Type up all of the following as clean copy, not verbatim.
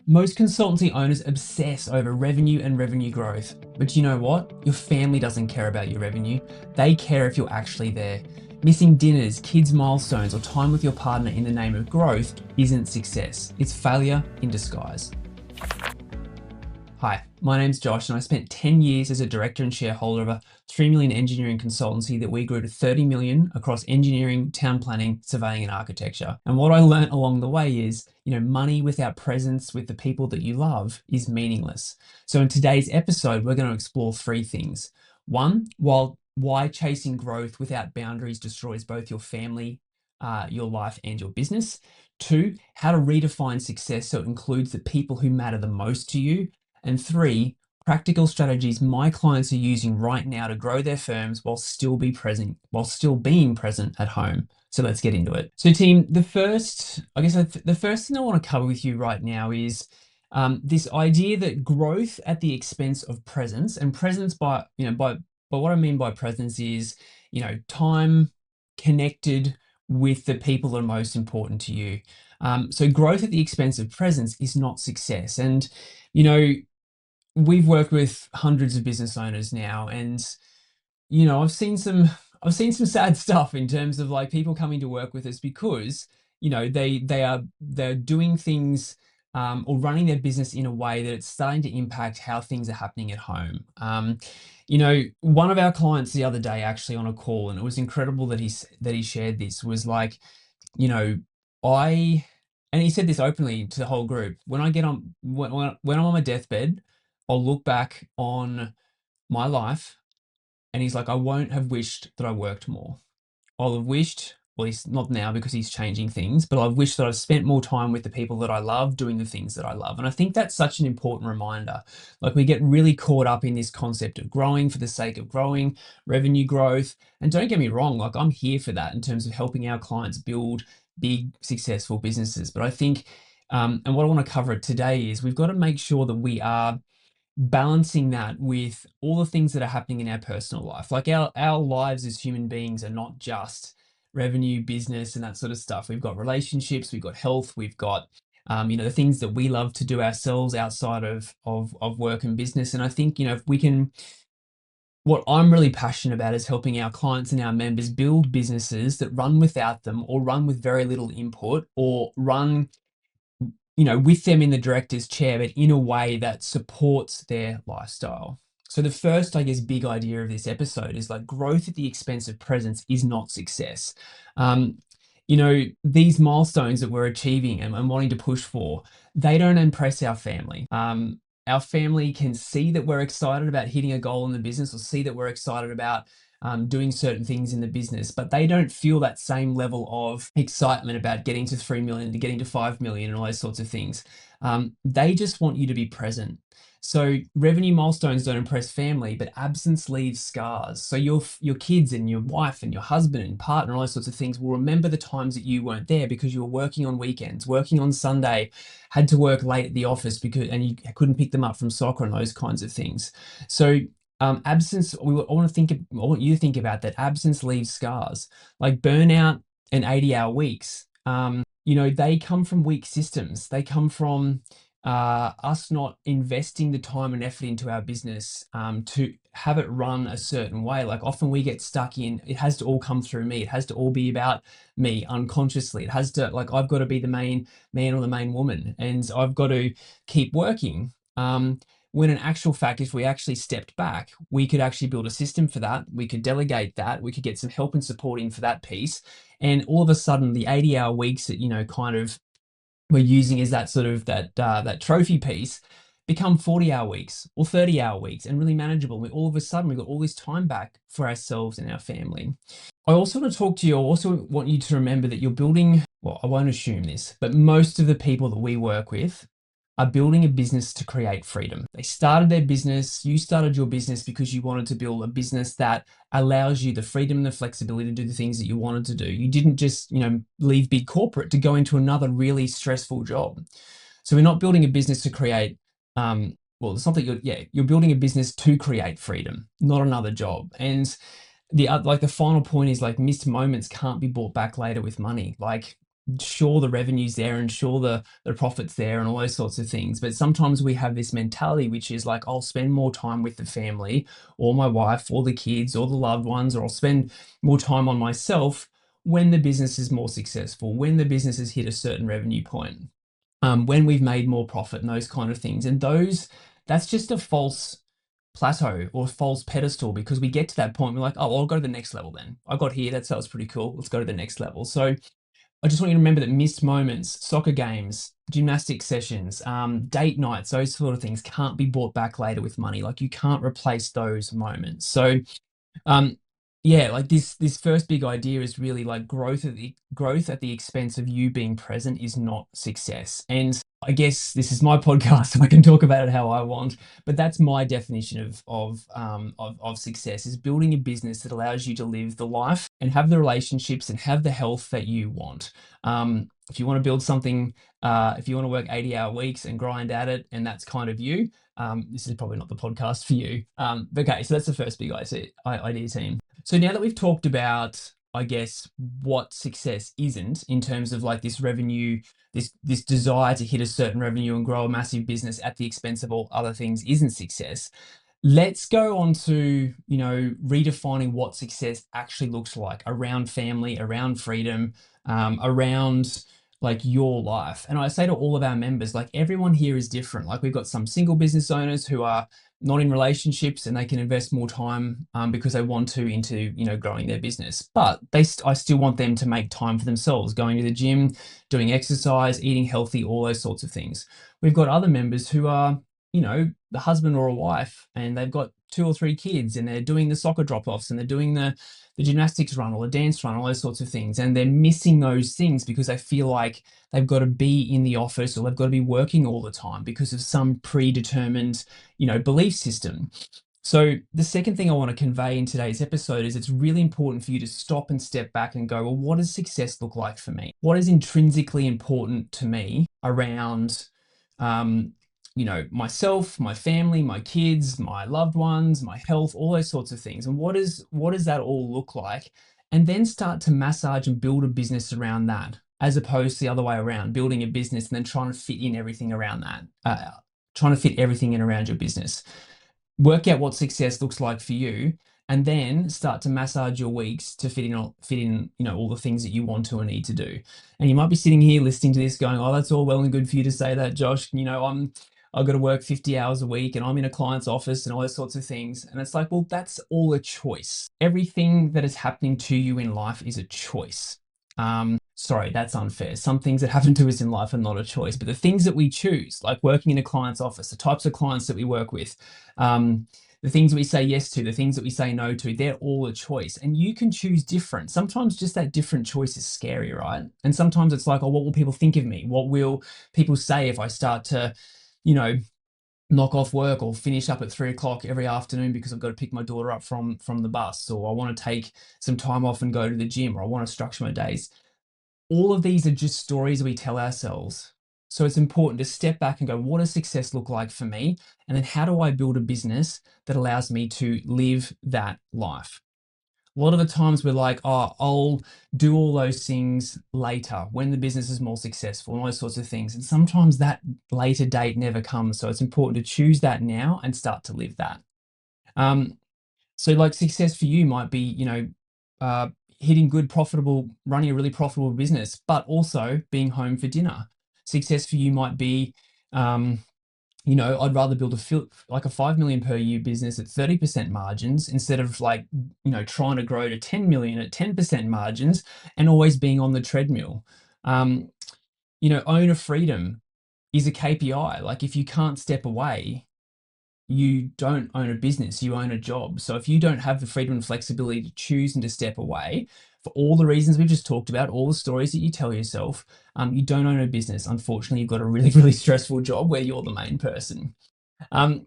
Most consultancy owners obsess over revenue and revenue growth. But you know what? Your family doesn't care about your revenue. They care if you're actually there. Missing dinners, kids' milestones, or time with your partner in the name of growth isn't success. It's failure in disguise. Hi, my name's Josh, and I spent 10 years as a director and shareholder of a 3 million engineering consultancy that we grew to 30 million across engineering, town planning, surveying, and architecture. And what I learned along the way is, money without presence with the people that you love is meaningless. So in today's episode, we're going to explore three things. One, why chasing growth without boundaries destroys both your family, your life, and your business. Two, how to redefine success so it includes the people who matter the most to you. And three, practical strategies my clients are using right now to grow their firms while still being present at home. So let's get into it. So team, the first thing I want to cover with you right now is this idea that growth at the expense of presence, and presence by what I mean by presence is, time connected with the people that are most important to you. So growth at the expense of presence is not success. And, we've worked with hundreds of business owners now, and I've seen some sad stuff in terms of like people coming to work with us because they're doing things or running their business in a way that it's starting to impact how things are happening at home. One of our clients the other day actually on a call, and it was incredible that he shared this, was like, you know, I and he said this openly to the whole group. When I'm on my deathbed, I'll look back on my life, and he's like, I won't have wished that I worked more. I'll have wished, well, he's not now because he's changing things, but I've wished that I've spent more time with the people that I love, doing the things that I love. And I think that's such an important reminder. Like, we get really caught up in this concept of growing for the sake of growing, revenue growth. And don't get me wrong, like, I'm here for that in terms of helping our clients build big, successful businesses. But I think, and what I want to cover today is we've got to make sure that we are balancing that with all the things that are happening in our personal life. Like, our lives as human beings are not just revenue, business, and that sort of stuff. We've got relationships, we've got health, we've got the things that we love to do ourselves outside of work and business. And I think, if we can, what I'm really passionate about is helping our clients and our members build businesses that run without them, or run with very little input, or run with them in the director's chair, but in a way that supports their lifestyle. So the first, I guess, big idea of this episode is like growth at the expense of presence is not success. These milestones that we're achieving and wanting to push for, they don't impress our family. Our family can see that we're excited about hitting a goal in the business, or see that we're excited about doing certain things in the business, but they don't feel that same level of excitement about getting to 3 million, to getting to 5 million, and all those sorts of things. They just want you to be present. So revenue milestones don't impress family, but absence leaves scars. So your kids and your wife and your husband and partner, all those sorts of things, will remember the times that you weren't there because you were working on weekends, working on Sunday, had to work late at the office and you couldn't pick them up from soccer and those kinds of things. So absence, I want you to think about that. Absence leaves scars. Like burnout and 80-hour weeks. They come from weak systems. They come from us not investing the time and effort into our business to have it run a certain way. Like, often we get stuck in, it has to all come through me. It has to all be about me unconsciously. It has to, like, I've got to be the main man or the main woman, and I've got to keep working. When in actual fact, if we actually stepped back, we could actually build a system for that. We could delegate that. We could get some help and support in for that piece. And all of a sudden, the 80-hour weeks that, kind of we're using as that sort of that trophy piece become 40-hour weeks or 30-hour weeks, and really manageable. All of a sudden, we've got all this time back for ourselves and our family. I also want to talk to you. I also want you to remember that you're building, well, I won't assume this, but most of the people that we work with are building a business to create freedom. They started their business, you started your business because you wanted to build a business that allows you the freedom and the flexibility to do the things that you wanted to do. You didn't just, leave big corporate to go into another really stressful job. So we're not building a business to create, it's not that you're building a business to create freedom, not another job. And the final point is, like, missed moments can't be bought back later with money. Like, sure the revenue's there and sure the profit's there and all those sorts of things. But sometimes we have this mentality, which is like, I'll spend more time with the family or my wife or the kids or the loved ones, or I'll spend more time on myself when the business is more successful, when the business has hit a certain revenue point, when we've made more profit and those kind of things. And that's just a false plateau or false pedestal, because we get to that point, we're like, oh, well, I'll go to the next level then. I got here, that was pretty cool. Let's go to the next level. So I just want you to remember that missed moments, soccer games, gymnastic sessions, date nights, those sort of things can't be bought back later with money. Like, you can't replace those moments. So um, yeah, like this first big idea is really like growth at the expense of you being present is not success. And I guess this is my podcast, so I can talk about it how I want. But that's my definition of success: is building a business that allows you to live the life and have the relationships and have the health that you want. If you want to build something, if you want to work 80-hour weeks and grind at it, and that's kind of you, this is probably not the podcast for you. But okay, so that's the first big idea team. So now that we've talked about, I guess, what success isn't in terms of like this revenue, this desire to hit a certain revenue and grow a massive business at the expense of all other things isn't success. Let's go on to, redefining what success actually looks like around family, around freedom, around like your life. And I say to all of our members, like, everyone here is different. Like, we've got some single business owners who are not in relationships and they can invest more time because they want to into, growing their business. But I still want them to make time for themselves, going to the gym, doing exercise, eating healthy, all those sorts of things. We've got other members who are, the husband or a wife, and they've got 2 or 3 kids, and they're doing the soccer drop-offs, and they're doing the gymnastics run or the dance run, all those sorts of things. And they're missing those things because they feel like they've got to be in the office or they've got to be working all the time because of some predetermined, belief system. So the second thing I want to convey in today's episode is it's really important for you to stop and step back and go, well, what does success look like for me? What is intrinsically important to me around, myself, my family, my kids, my loved ones, my health, all those sorts of things. And what does that all look like? And then start to massage and build a business around that, as opposed to the other way around, building a business and then trying to fit in everything around that, trying to fit everything in around your business. Work out what success looks like for you, and then start to massage your weeks to fit in, all the things that you want to and need to do. And you might be sitting here listening to this going, oh, that's all well and good for you to say that, Josh. I've got to work 50 hours a week and I'm in a client's office and all those sorts of things. And it's like, well, that's all a choice. Everything that is happening to you in life is a choice. Sorry, that's unfair. Some things that happen to us in life are not a choice, but the things that we choose, like working in a client's office, the types of clients that we work with, the things we say yes to, the things that we say no to, they're all a choice. And you can choose different. Sometimes just that different choice is scary, right? And sometimes it's like, oh, what will people think of me? What will people say if I start to, knock off work or finish up at 3 o'clock every afternoon because I've got to pick my daughter up from the bus, or I want to take some time off and go to the gym, or I want to structure my days. All of these are just stories we tell ourselves. So it's important to step back and go, what does success look like for me? And then how do I build a business that allows me to live that life? A lot of the times we're like, oh, I'll do all those things later when the business is more successful and all those sorts of things. And sometimes that later date never comes. So it's important to choose that now and start to live that. So like success for you might be, hitting good, profitable, running a really profitable business, but also being home for dinner. Success for you might be, I'd rather build like a 5 million per year business at 30% margins instead of like, trying to grow to 10 million at 10% margins and always being on the treadmill. Owner freedom is a KPI. Like, if you can't step away, you don't own a business, you own a job. So if you don't have the freedom and flexibility to choose and to step away for all the reasons we've just talked about, all the stories that you tell yourself, you don't own a business. Unfortunately, you've got a really, really stressful job where you're the main person. And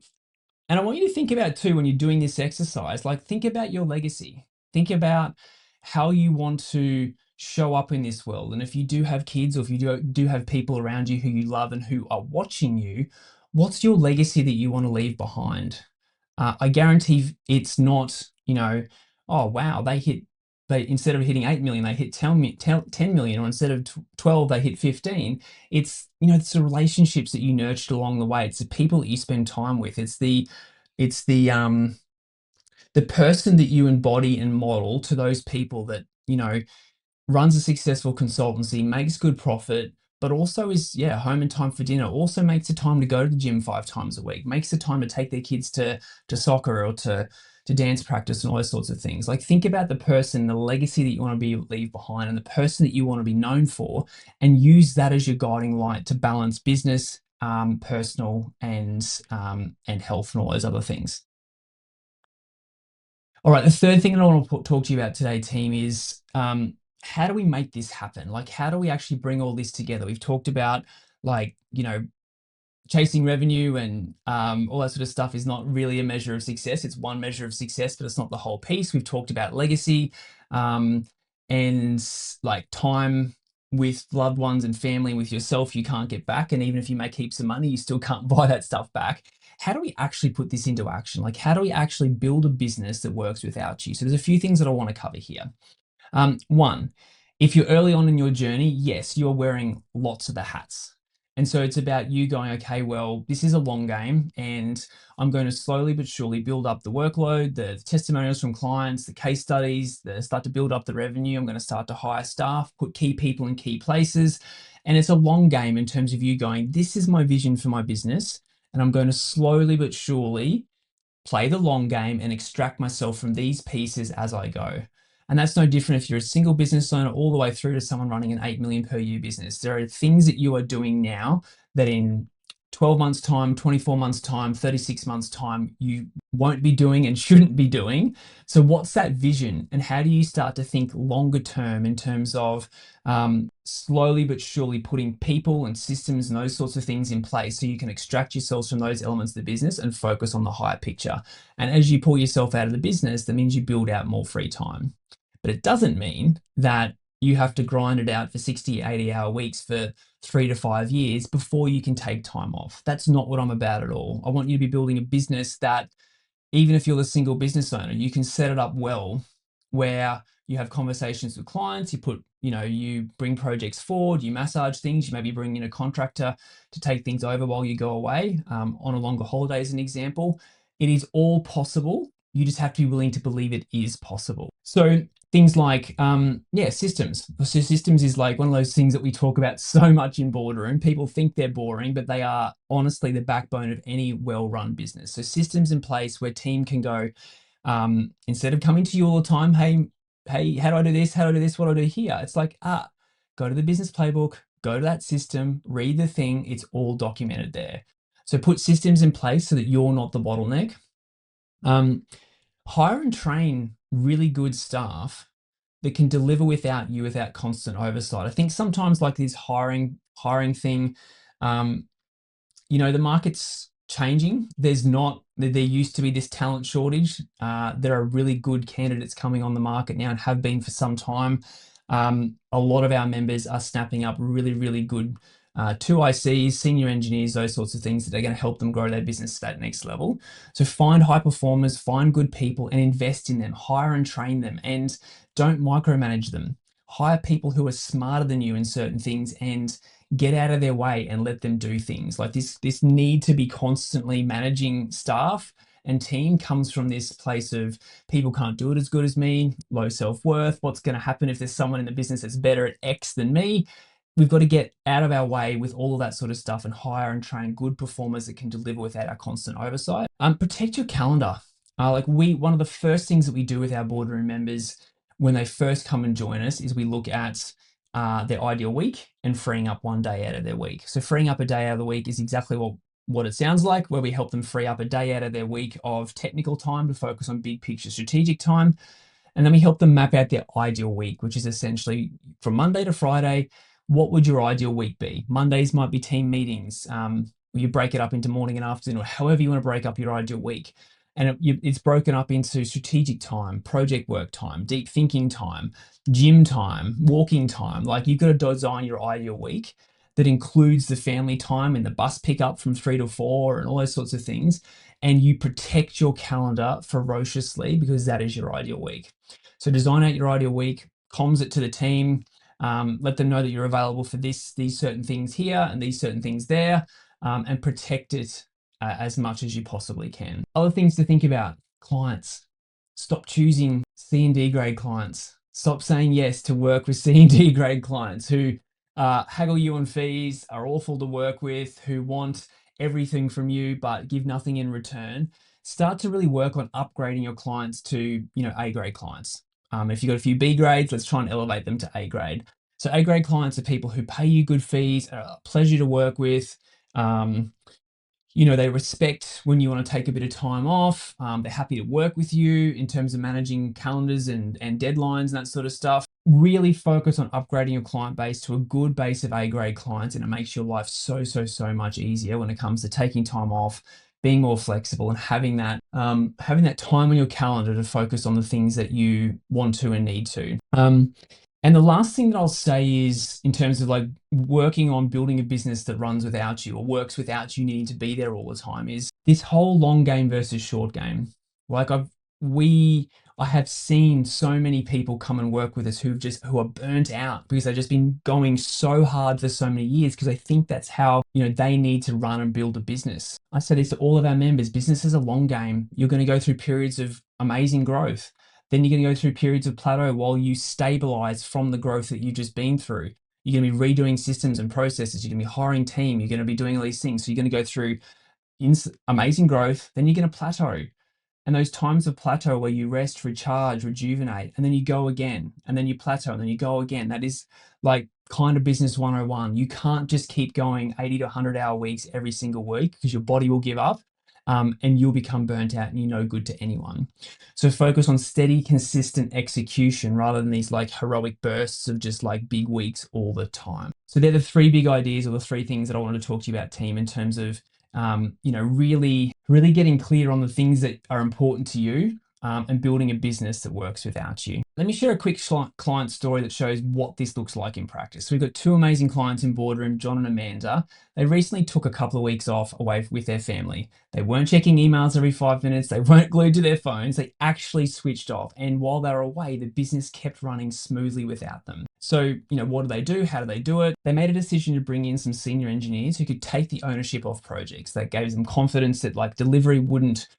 I want you to think about too, when you're doing this exercise, like, think about your legacy. Think about how you want to show up in this world. And if you do have kids, or if you do have people around you who you love and who are watching you, what's your legacy that you want to leave behind? I guarantee it's not, oh, wow, they hit instead of hitting 8 million, they hit 10 million, or instead of 12, they hit 15. It's, it's the relationships that you nurtured along the way. It's the people that you spend time with. It's the person that you embody and model to those people that, runs a successful consultancy, makes good profit, but also is, home in time for dinner, also makes the time to go to the gym 5 times a week, makes the time to take their kids to soccer or to dance practice and all those sorts of things. Like, think about the person, the legacy that you want to leave behind, and the person that you want to be known for, and use that as your guiding light to balance business, personal, and health and all those other things. All right, the third thing that I want to talk to you about today, team, is how do we make this happen? Like, how do we actually bring all this together? We've talked about, like, chasing revenue and all that sort of stuff is not really a measure of success. It's one measure of success, but it's not the whole piece. We've talked about legacy and like time with loved ones and family, with yourself, you can't get back. And even if you make heaps of money, you still can't buy that stuff back. How do we actually put this into action? Like, how do we actually build a business that works without you? So there's a few things that I want to cover here. One, if you're early on in your journey, yes, you're wearing lots of the hats. And so it's about you going, okay, well, this is a long game, and I'm going to slowly but surely build up the workload, the testimonials from clients, the case studies, start to build up the revenue. I'm going to start to hire staff, put key people in key places. And it's a long game in terms of you going, this is my vision for my business, and I'm going to slowly but surely play the long game and extract myself from these pieces as I go. And that's no different if you're a single business owner all the way through to someone running an 8 million per year business. There are things that you are doing now that in 12 months time, 24 months time, 36 months time, you won't be doing and shouldn't be doing. So what's that vision, and how do you start to think longer term in terms of slowly but surely putting people and systems and those sorts of things in place so you can extract yourselves from those elements of the business and focus on the higher picture. And as you pull yourself out of the business, that means you build out more free time. But it doesn't mean that you have to grind it out for 60, 80-hour weeks for 3 to 5 years before you can take time off. That's not what I'm about at all. I want you to be building a business that, even if you're the single business owner, you can set it up well, where you have conversations with clients, you bring projects forward, you massage things, you maybe bring in a contractor to take things over while you go away on a longer holiday, as an example. It is all possible. You just have to be willing to believe it is possible. So things like, systems. So systems is like one of those things that we talk about so much in Boardroom. People think they're boring, but they are honestly the backbone of any well-run business. So systems in place where team can go, instead of coming to you all the time, hey, how do I do this? How do I do this? What do I do here? It's like, go to the business playbook, go to that system, read the thing. It's all documented there. So put systems in place so that you're not the bottleneck. Hire and train really good staff that can deliver without you, without constant oversight. I think sometimes, like this hiring thing, the market's changing. There used to be this talent shortage. There are really good candidates coming on the market now and have been for some time. A lot of our members are snapping up really, really good 2ICs, senior engineers, those sorts of things that are going to help them grow their business to that next level. So find high performers, find good people and invest in them, hire and train them, and don't micromanage them. Hire people who are smarter than you in certain things and get out of their way and let them do things. Like this need to be constantly managing staff and team comes from this place of people can't do it as good as me, low self-worth. What's going to happen if there's someone in the business that's better at X than me? We've got to get out of our way with all of that sort of stuff and hire and train good performers that can deliver without our constant oversight. Protect your calendar. One of the first things that we do with our Boardroom members when they first come and join us is we look at their ideal week and freeing up one day out of their week. So freeing up a day out of the week is exactly what it sounds like, where we help them free up a day out of their week of technical time to focus on big picture strategic time. And then we help them map out their ideal week, which is essentially from Monday to Friday. What would your ideal week be? Mondays might be team meetings. You break it up into morning and afternoon, or however you want to break up your ideal week. And it's broken up into strategic time, project work time, deep thinking time, gym time, walking time. Like, you've got to design your ideal week that includes the family time and the bus pickup from 3 to 4 and all those sorts of things. And you protect your calendar ferociously because that is your ideal week. So design out your ideal week, comms it to the team, let them know that you're available for these certain things here and these certain things there, and protect it as much as you possibly can. Other things to think about: clients. Stop choosing C and D grade clients. Stop saying yes to work with C and D grade clients who haggle you on fees, are awful to work with, who want everything from you but give nothing in return. Start to really work on upgrading your clients to, A grade clients. If you've got a few B grades, let's try and elevate them to A grade. So A grade clients are people who pay you good fees, are a pleasure to work with. They respect when you want to take a bit of time off. They're happy to work with you in terms of managing calendars and deadlines and that sort of stuff. Really focus on upgrading your client base to a good base of A grade clients, and it makes your life so much easier when it comes to taking time off, being more flexible, and having that time on your calendar to focus on the things that you want to and need to. And the last thing that I'll say is, in terms of like working on building a business that runs without you or works without you needing to be there all the time, is this whole long game versus short game. Like I have seen so many people come and work with us who are burnt out because they've just been going so hard for so many years because they think that's how, they need to run and build a business. I say this to all of our members: business is a long game. You're going to go through periods of amazing growth. Then you're going to go through periods of plateau while you stabilize from the growth that you've just been through. You're going to be redoing systems and processes. You're going to be hiring team. You're going to be doing all these things. So you're going to go through amazing growth. Then you're going to plateau. And those times of plateau where you rest, recharge, rejuvenate, and then you go again, and then you plateau, and then you go again. That is like kind of business 101. You can't just keep going 80 to 100-hour weeks every single week because your body will give up. And you'll become burnt out and you're no good to anyone. So focus on steady, consistent execution rather than these like heroic bursts of just like big weeks all the time. So they're the three big ideas, or the three things that I wanted to talk to you about, team, in terms of, really getting clear on the things that are important to you, and building a business that works without you. Let me share a quick client story that shows what this looks like in practice. So we've got two amazing clients in Boardroom, John and Amanda. They recently took a couple of weeks off away with their family. They weren't checking emails every 5 minutes. They weren't glued to their phones. They actually switched off. And while they were away, the business kept running smoothly without them. So, what do they do? How do they do it? They made a decision to bring in some senior engineers who could take the ownership of projects. That gave them confidence that like delivery wouldn't,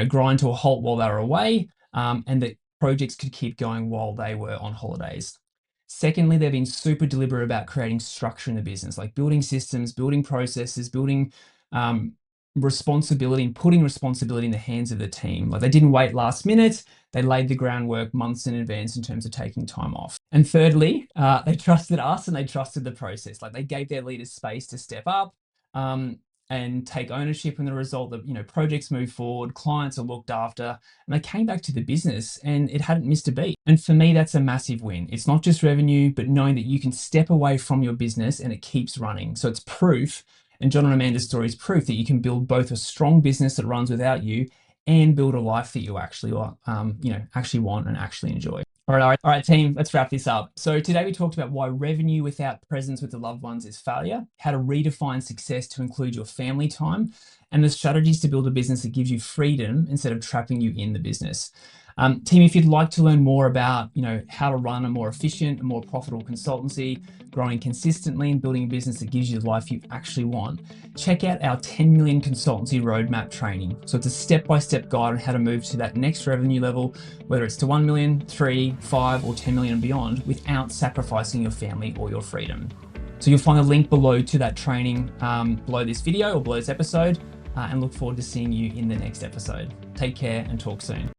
grind to a halt while they were away, and that projects could keep going while they were on holidays. Secondly, they've been super deliberate about creating structure in the business, like building systems, building processes, building responsibility, and putting responsibility in the hands of the team. Like they didn't wait last minute. They laid the groundwork months in advance in terms of taking time off. And thirdly, they trusted us and they trusted the process. Like they gave their leaders space to step up, and take ownership in the result that, projects move forward, clients are looked after, and they came back to the business and it hadn't missed a beat. And for me, that's a massive win. It's not just revenue, but knowing that you can step away from your business and it keeps running. So it's proof, and John and Amanda's story is proof that you can build both a strong business that runs without you and build a life that you actually want and actually enjoy. All right, team, let's wrap this up. So today we talked about why revenue without presence with the loved ones is failure, how to redefine success to include your family time, and the strategies to build a business that gives you freedom instead of trapping you in the business. Team, if you'd like to learn more about, how to run a more efficient and more profitable consultancy, growing consistently and building a business that gives you the life you actually want, check out our 10 million consultancy roadmap training. So it's a step-by-step guide on how to move to that next revenue level, whether it's to 1 million, 3, 5, or 10 million and beyond, without sacrificing your family or your freedom. So you'll find a link below to that training, below this video or below this episode, and look forward to seeing you in the next episode. Take care and talk soon.